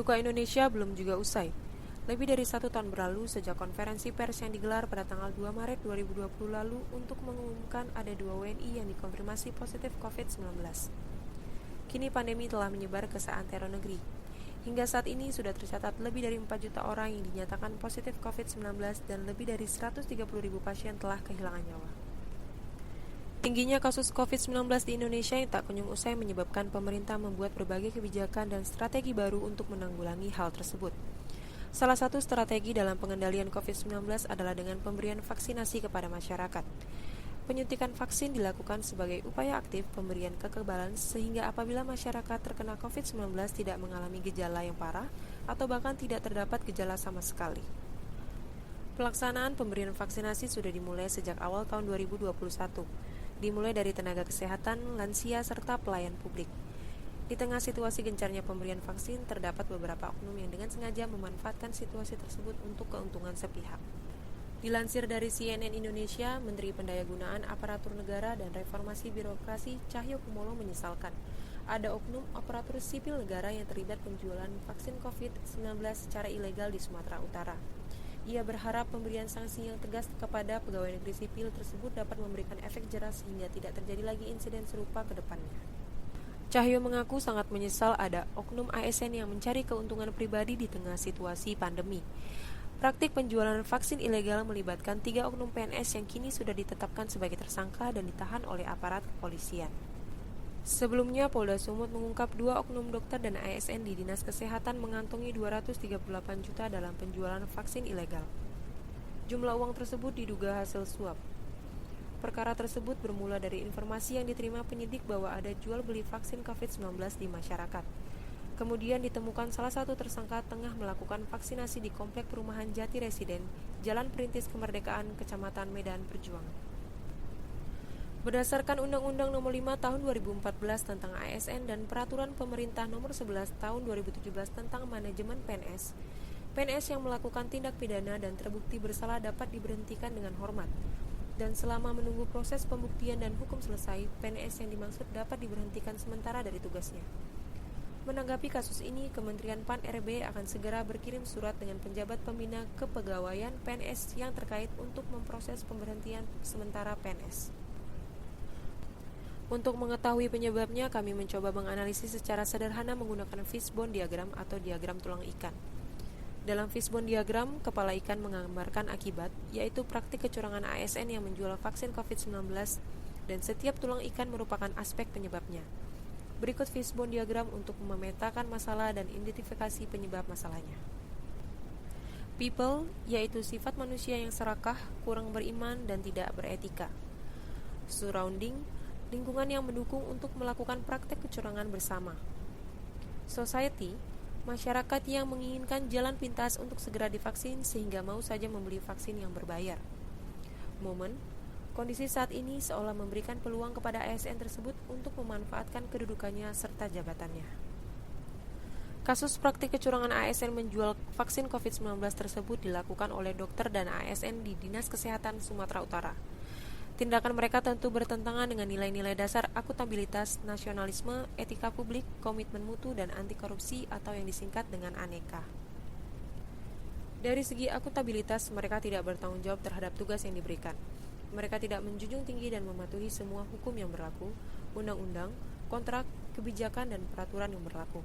Buka Indonesia belum juga usai. Lebih dari 1 tahun berlalu sejak konferensi pers yang digelar pada tanggal 2 Maret 2020 lalu untuk mengumumkan ada 2 WNI yang dikonfirmasi positif COVID-19. Kini pandemi telah menyebar ke seantero negeri. Hingga saat ini sudah tercatat lebih dari 4 juta orang yang dinyatakan positif COVID-19 dan lebih dari 130.000 pasien telah kehilangan nyawa. Tingginya kasus COVID-19 di Indonesia yang tak kunjung usai menyebabkan pemerintah membuat berbagai kebijakan dan strategi baru untuk menanggulangi hal tersebut. Salah satu strategi dalam pengendalian COVID-19 adalah dengan pemberian vaksinasi kepada masyarakat. Penyuntikan vaksin dilakukan sebagai upaya aktif pemberian kekebalan sehingga apabila masyarakat terkena COVID-19 tidak mengalami gejala yang parah atau bahkan tidak terdapat gejala sama sekali. Pelaksanaan pemberian vaksinasi sudah dimulai sejak awal tahun 2021. Dimulai dari tenaga kesehatan, lansia, serta pelayan publik. Di tengah situasi gencarnya pemberian vaksin, terdapat beberapa oknum yang dengan sengaja memanfaatkan situasi tersebut untuk keuntungan sepihak. Dilansir dari CNN Indonesia, Menteri Pendayagunaan Aparatur Negara dan Reformasi Birokrasi Cahyokumolo menyesalkan ada oknum aparatur sipil negara yang terlibat penjualan vaksin COVID-19 secara ilegal di Sumatera Utara. Ia berharap pemberian sanksi yang tegas kepada pegawai negeri sipil tersebut dapat memberikan efek jera sehingga tidak terjadi lagi insiden serupa ke depannya. Cahyo mengaku sangat menyesal ada oknum ASN yang mencari keuntungan pribadi di tengah situasi pandemi. Praktik penjualan vaksin ilegal melibatkan 3 oknum PNS yang kini sudah ditetapkan sebagai tersangka dan ditahan oleh aparat kepolisian. Sebelumnya, Polda Sumut mengungkap 2 oknum dokter dan ASN di Dinas Kesehatan mengantongi 238 juta dalam penjualan vaksin ilegal. Jumlah uang tersebut diduga hasil suap. Perkara tersebut bermula dari informasi yang diterima penyidik bahwa ada jual beli vaksin COVID-19 di masyarakat. Kemudian ditemukan salah satu tersangka tengah melakukan vaksinasi di Komplek Perumahan Jati Residen, Jalan Perintis Kemerdekaan, Kecamatan Medan Perjuangan. Berdasarkan Undang-Undang Nomor 5 Tahun 2014 tentang ASN dan Peraturan Pemerintah Nomor 11 Tahun 2017 tentang Manajemen PNS, PNS yang melakukan tindak pidana dan terbukti bersalah dapat diberhentikan dengan hormat. Dan selama menunggu proses pembuktian dan hukum selesai, PNS yang dimaksud dapat diberhentikan sementara dari tugasnya. Menanggapi kasus ini, Kementerian PAN-RB akan segera berkirim surat dengan penjabat pembina kepegawaian PNS yang terkait untuk memproses pemberhentian sementara PNS. Untuk mengetahui penyebabnya, kami mencoba menganalisis secara sederhana menggunakan fishbone diagram atau diagram tulang ikan. Dalam fishbone diagram, kepala ikan menggambarkan akibat, yaitu praktik kecurangan ASN yang menjual vaksin COVID-19, dan setiap tulang ikan merupakan aspek penyebabnya. Berikut fishbone diagram untuk memetakan masalah dan identifikasi penyebab masalahnya. People, yaitu sifat manusia yang serakah, kurang beriman, dan tidak beretika. Surrounding, lingkungan yang mendukung untuk melakukan praktek kecurangan bersama. Society, masyarakat yang menginginkan jalan pintas untuk segera divaksin sehingga mau saja membeli vaksin yang berbayar. Moment, kondisi saat ini seolah memberikan peluang kepada ASN tersebut untuk memanfaatkan kedudukannya serta jabatannya. Kasus praktik kecurangan ASN menjual vaksin COVID-19 tersebut dilakukan oleh dokter dan ASN di Dinas Kesehatan Sumatera Utara. Tindakan mereka tentu bertentangan dengan nilai-nilai dasar akuntabilitas, nasionalisme, etika publik, komitmen mutu, dan anti korupsi atau yang disingkat dengan ANEKA. Dari segi akuntabilitas, mereka tidak bertanggung jawab terhadap tugas yang diberikan. Mereka tidak menjunjung tinggi dan mematuhi semua hukum yang berlaku, undang-undang, kontrak, kebijakan, dan peraturan yang berlaku.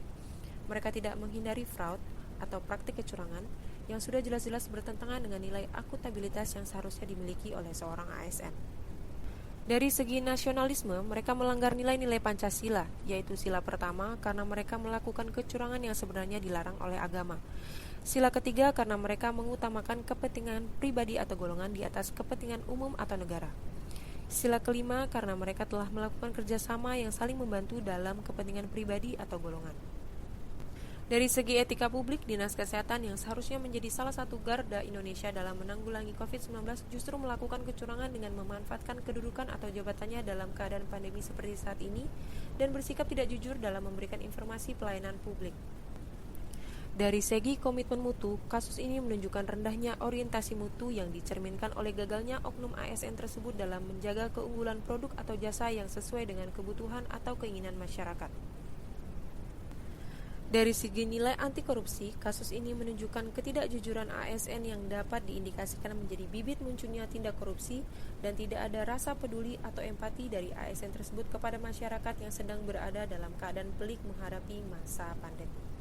Mereka tidak menghindari fraud atau praktik kecurangan yang sudah jelas-jelas bertentangan dengan nilai akuntabilitas yang seharusnya dimiliki oleh seorang ASN. Dari segi nasionalisme, mereka melanggar nilai-nilai Pancasila, yaitu sila pertama karena mereka melakukan kecurangan yang sebenarnya dilarang oleh agama. Sila ketiga karena mereka mengutamakan kepentingan pribadi atau golongan di atas kepentingan umum atau negara. Sila kelima karena mereka telah melakukan kerjasama yang saling membantu dalam kepentingan pribadi atau golongan. Dari segi etika publik, Dinas Kesehatan yang seharusnya menjadi salah satu garda Indonesia dalam menanggulangi COVID-19 justru melakukan kecurangan dengan memanfaatkan kedudukan atau jabatannya dalam keadaan pandemi seperti saat ini dan bersikap tidak jujur dalam memberikan informasi pelayanan publik. Dari segi komitmen mutu, kasus ini menunjukkan rendahnya orientasi mutu yang dicerminkan oleh gagalnya oknum ASN tersebut dalam menjaga keunggulan produk atau jasa yang sesuai dengan kebutuhan atau keinginan masyarakat. Dari segi nilai anti korupsi, kasus ini menunjukkan ketidakjujuran ASN yang dapat diindikasikan menjadi bibit munculnya tindak korupsi dan tidak ada rasa peduli atau empati dari ASN tersebut kepada masyarakat yang sedang berada dalam keadaan pelik menghadapi masa pandemi.